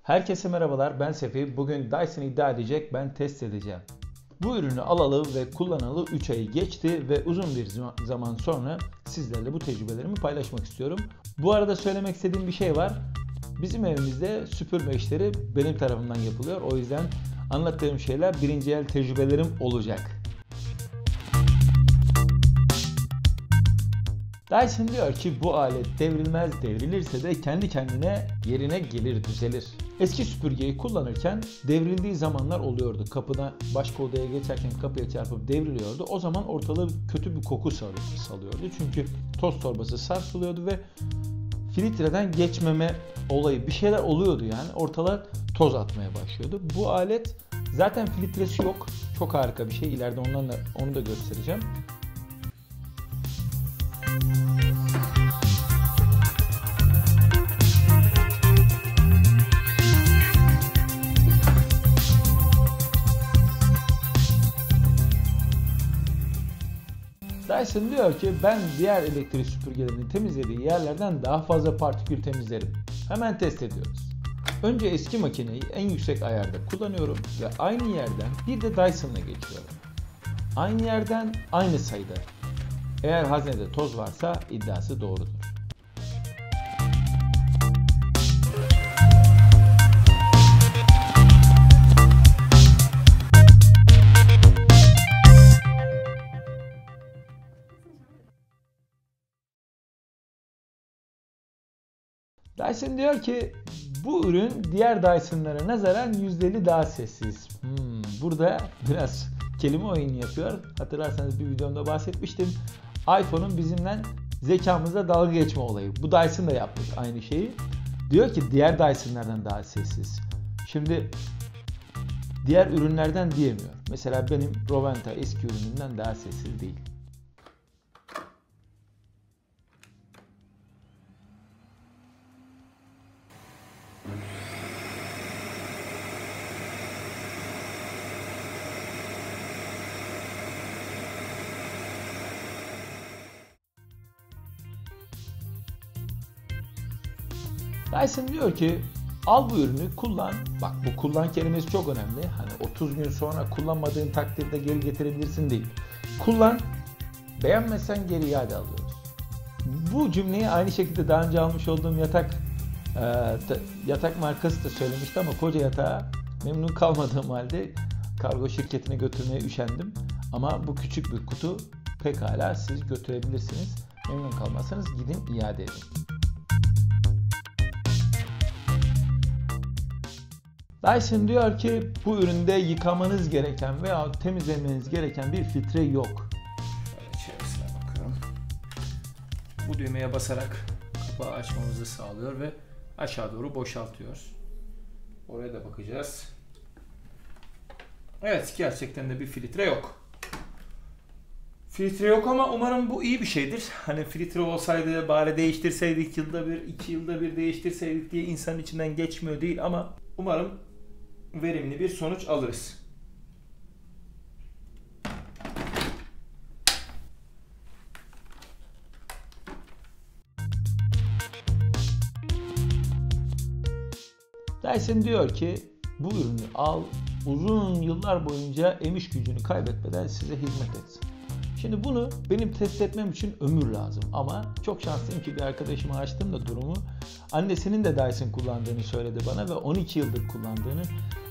Herkese merhabalar, ben Sefi. Bugün Dyson iddia edecek, ben test edeceğim. Bu ürünü alalı ve kullanalı 3 ayı geçti ve uzun bir zaman sonra sizlerle bu tecrübelerimi paylaşmak istiyorum. Bu arada söylemek istediğim bir şey var. Bizim evimizde süpürme işleri benim tarafımdan yapılıyor. O yüzden anlattığım şeyler birinci el tecrübelerim olacak. Dyson diyor ki bu alet devrilmez, devrilirse de kendi kendine yerine gelir, düzelir. Eski süpürgeyi kullanırken devrildiği zamanlar oluyordu. Kapıdan başka odaya geçerken kapıya çarpıp devriliyordu. O zaman ortalığı kötü bir koku salıyordu. Çünkü toz torbası sarsılıyordu ve filtreden geçmeme olayı, bir şeyler oluyordu yani. Ortalığa toz atmaya başlıyordu. Bu alet zaten filtresi yok. Çok harika bir şey. İleride onu da göstereceğim. Dyson diyor ki ben diğer elektrik süpürgelerinin temizlediği yerlerden daha fazla partikül temizlerim. Hemen test ediyoruz. Önce eski makineyi en yüksek ayarda kullanıyorum ve aynı yerden bir de Dyson'la geçiyorum. Aynı yerden aynı sayıda. Eğer haznede toz varsa iddiası doğrudur. Dyson diyor ki bu ürün diğer Dyson'lara nazaran %50 daha sessiz. Burada biraz kelime oyunu yapıyor. Hatırlarsanız bir videomda bahsetmiştim. iPhone'un bizimle zekamızla dalga geçme olayı. Bu Dyson da yapmış aynı şeyi. Diyor ki diğer Dyson'lardan daha sessiz. Şimdi diğer ürünlerden diyemiyor. Mesela benim Roventa eski ürünümden daha sessiz değil. Dyson diyor ki al bu ürünü kullan. Bak bu kullan kelimesi çok önemli. Hani 30 gün sonra kullanmadığın takdirde geri getirebilirsin değil. Kullan. Beğenmezsen geri iade alıyoruz. Bu cümleyi aynı şekilde daha önce almış olduğum yatak markası da söylemişti ama koca yatağa memnun kalmadığım halde kargo şirketine götürmeye üşendim. Ama bu küçük bir kutu pekala siz götürebilirsiniz. Memnun kalmazsanız gidin iade edin. Dyson diyor ki bu üründe yıkamanız gereken veya temizlemeniz gereken bir filtre yok. İçerisine bakıyorum. Bu düğmeye basarak kapağı açmamızı sağlıyor ve aşağı doğru boşaltıyor. Oraya da bakacağız. Evet, gerçekten de bir filtre yok. Filtre yok ama umarım bu iyi bir şeydir. Hani filtre olsaydı bari değiştirseydik, yılda bir, 2 yılda bir değiştirseydik diye insanın içinden geçmiyor değil ama umarım verimli bir sonuç alırız. Dyson diyor ki bu ürünü al, uzun yıllar boyunca emiş gücünü kaybetmeden size hizmet etsin. Şimdi bunu benim test etmem için ömür lazım ama çok şanslıyım ki bir arkadaşıma açtığımda durumu annesinin de Dyson kullandığını söyledi bana ve 12 yıldır kullandığını,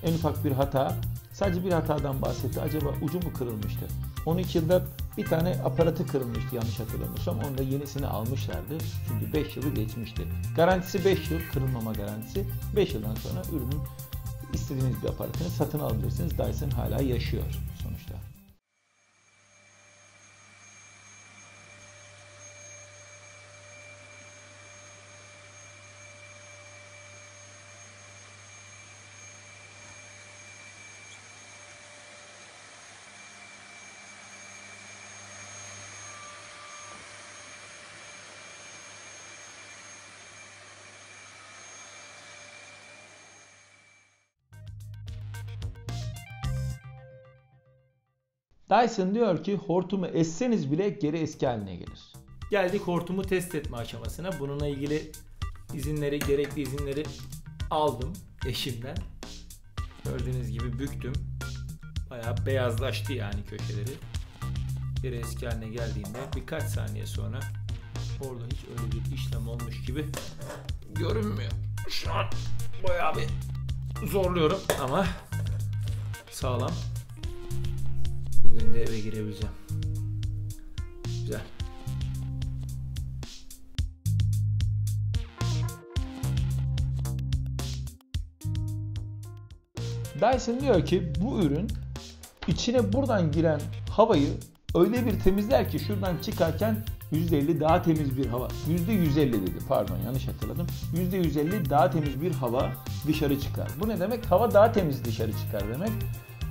en ufak bir hata, sadece bir hatadan bahsetti. Acaba ucu mu kırılmıştı? 12 yılda bir tane aparatı kırılmıştı yanlış hatırlamıyorsam. Onu da yenisini almışlardı. Çünkü 5 yılı geçmişti. Garantisi 5 yıl, kırılmama garantisi. 5 yıldan sonra ürünün istediğiniz bir aparatını satın alabilirsiniz. Dyson hala yaşıyor sonuçta. Dyson diyor ki hortumu esseniz bile geri eski haline gelir. Geldik hortumu test etme aşamasına. Bununla ilgili gerekli izinleri aldım eşimden. Gördüğünüz gibi büktüm. Bayağı beyazlaştı yani köşeleri. Geri eski haline geldiğinde birkaç saniye sonra orada hiç öyle bir işlem olmuş gibi görünmüyor. Şu an bayağı bir zorluyorum ama sağlam. Bugün de eve girebileceğim. Güzel. Dyson diyor ki bu ürün içine buradan giren havayı öyle bir temizler ki şuradan çıkarken %50 daha temiz bir hava. %150 dedi, pardon yanlış hatırladım. %150 daha temiz bir hava dışarı çıkar. Bu ne demek? Hava daha temiz dışarı çıkar demek.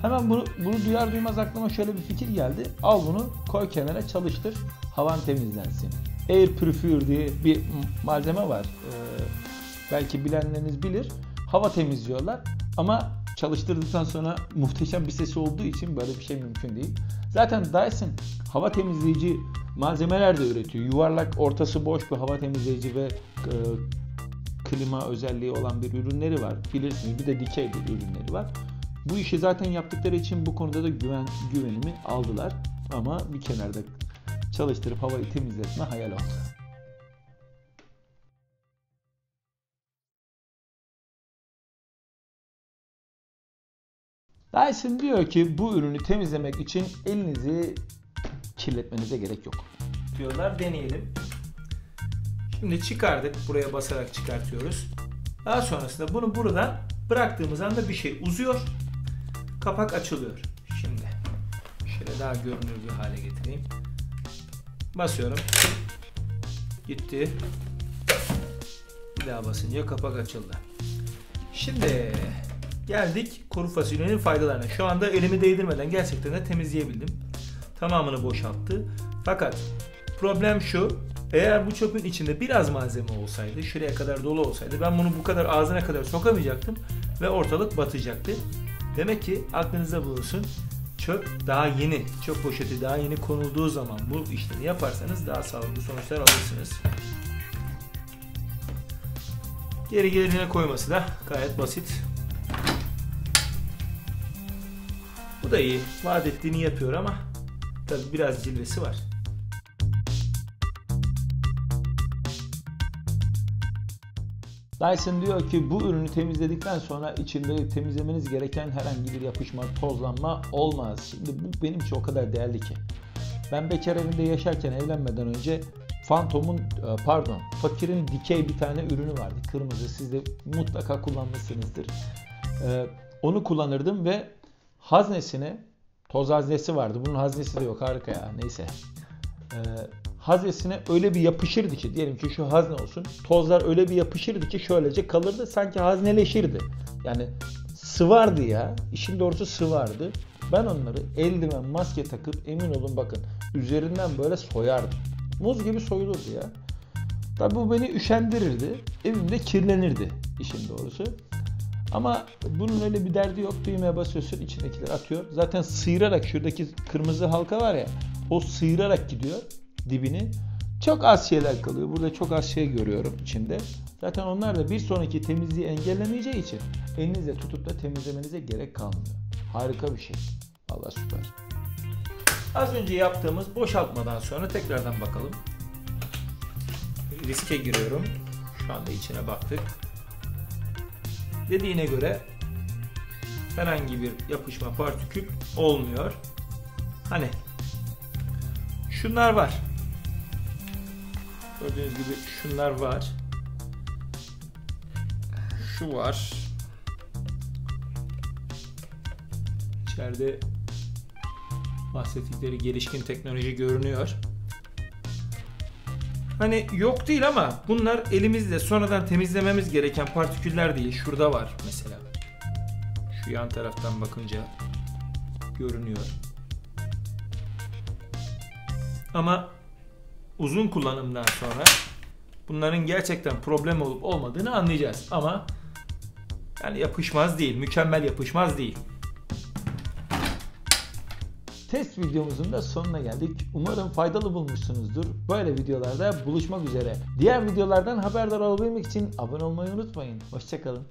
Hemen bunu duyar duymaz aklıma şöyle bir fikir geldi. Al bunu koy kenara, çalıştır, havan temizlensin. Air Purifier diye bir malzeme var. Belki bilenleriniz bilir. Hava temizliyorlar ama çalıştırdıktan sonra muhteşem bir sesi olduğu için böyle bir şey mümkün değil. Zaten Dyson hava temizleyici malzemeler de üretiyor. Yuvarlak, ortası boş bir hava temizleyici ve klima özelliği olan bir ürünleri var. Bilirsiniz, bir de dikey bir ürünleri var. Bu işi zaten yaptıkları için bu konuda da güvenimi aldılar. Ama bir kenarda çalıştırıp havayı temizletme hayal oldu. Dyson diyor ki bu ürünü temizlemek için elinizi kirletmenize gerek yok. Diyorlar, deneyelim. Şimdi çıkardık. Buraya basarak çıkartıyoruz. Daha sonrasında bunu buradan bıraktığımız anda bir şey uzuyor. Kapak açılıyor. Şimdi şöyle daha görünür bir hale getireyim. Basıyorum. Gitti. Bir daha basınca kapak açıldı. Şimdi geldik kuru fasulyenin faydalarına. Şu anda elimi değdirmeden gerçekten de temizleyebildim. Tamamını boşalttı. Fakat problem şu. Eğer bu çöpün içinde biraz malzeme olsaydı, şuraya kadar dolu olsaydı, ben bunu bu kadar ağzına kadar sokamayacaktım ve ortalık batacaktı. Demek ki aklınızda bulunsun. Çöp daha yeni, çöp poşeti daha yeni konulduğu zaman bu işlemi yaparsanız daha sağlıklı sonuçlar alırsınız. Geri yerine koyması da gayet basit. Bu da iyi. Vaat ettiğini yapıyor ama tabii biraz cilvesi var. Dyson diyor ki bu ürünü temizledikten sonra içinde temizlemeniz gereken herhangi bir yapışma, tozlanma olmaz. Şimdi bu benim için o kadar değerli ki. Ben bekar evinde yaşarken, evlenmeden önce Fakir'in dikey bir tane ürünü vardı. Kırmızı, siz de mutlaka kullanmışsınızdır. Onu kullanırdım ve haznesine, toz haznesi vardı. Bunun haznesi de yok, harika ya, neyse. Haznesine öyle bir yapışırdı ki, diyelim ki şu hazne olsun, tozlar öyle bir yapışırdı ki şöylece kalırdı, sanki hazneleşirdi. Yani sıvardı ya, işin doğrusu sıvardı. Ben onları eldiven, maske takıp, emin olun bakın, üzerinden böyle soyardım. Muz gibi soyulurdu ya. Tabi bu beni üşendirirdi, evimde kirlenirdi işin doğrusu. Ama bunun öyle bir derdi yok, düğmeye basıyorsun, içindekileri atıyor. Zaten sıyırarak, şuradaki kırmızı halka var ya, o sıyırarak gidiyor dibini. Çok az şeyler kalıyor. Burada çok az şey görüyorum içinde. Zaten onlar da bir sonraki temizliği engellemeyeceği için elinizle tutup da temizlemenize gerek kalmıyor. Harika bir şey. Vallahi süper. Az önce yaptığımız boşaltmadan sonra tekrardan bakalım. Riske giriyorum. Şu anda içine baktık. Dediğine göre herhangi bir yapışma, partikül olmuyor. Hani şunlar var. Gördüğünüz gibi şunlar var. Şu var. İçeride bahsettikleri gelişkin teknoloji görünüyor. Hani yok değil ama bunlar elimizle sonradan temizlememiz gereken partiküller değil. Şurada var mesela. Şu yan taraftan bakınca görünüyor. Ama uzun kullanımdan sonra bunların gerçekten problem olup olmadığını anlayacağız. Ama yani yapışmaz değil, mükemmel yapışmaz değil. test videomuzun da sonuna geldik. Umarım faydalı bulmuşsunuzdur. Böyle videolarda buluşmak üzere. Diğer videolardan haberdar olabilmek için abone olmayı unutmayın. Hoşçakalın.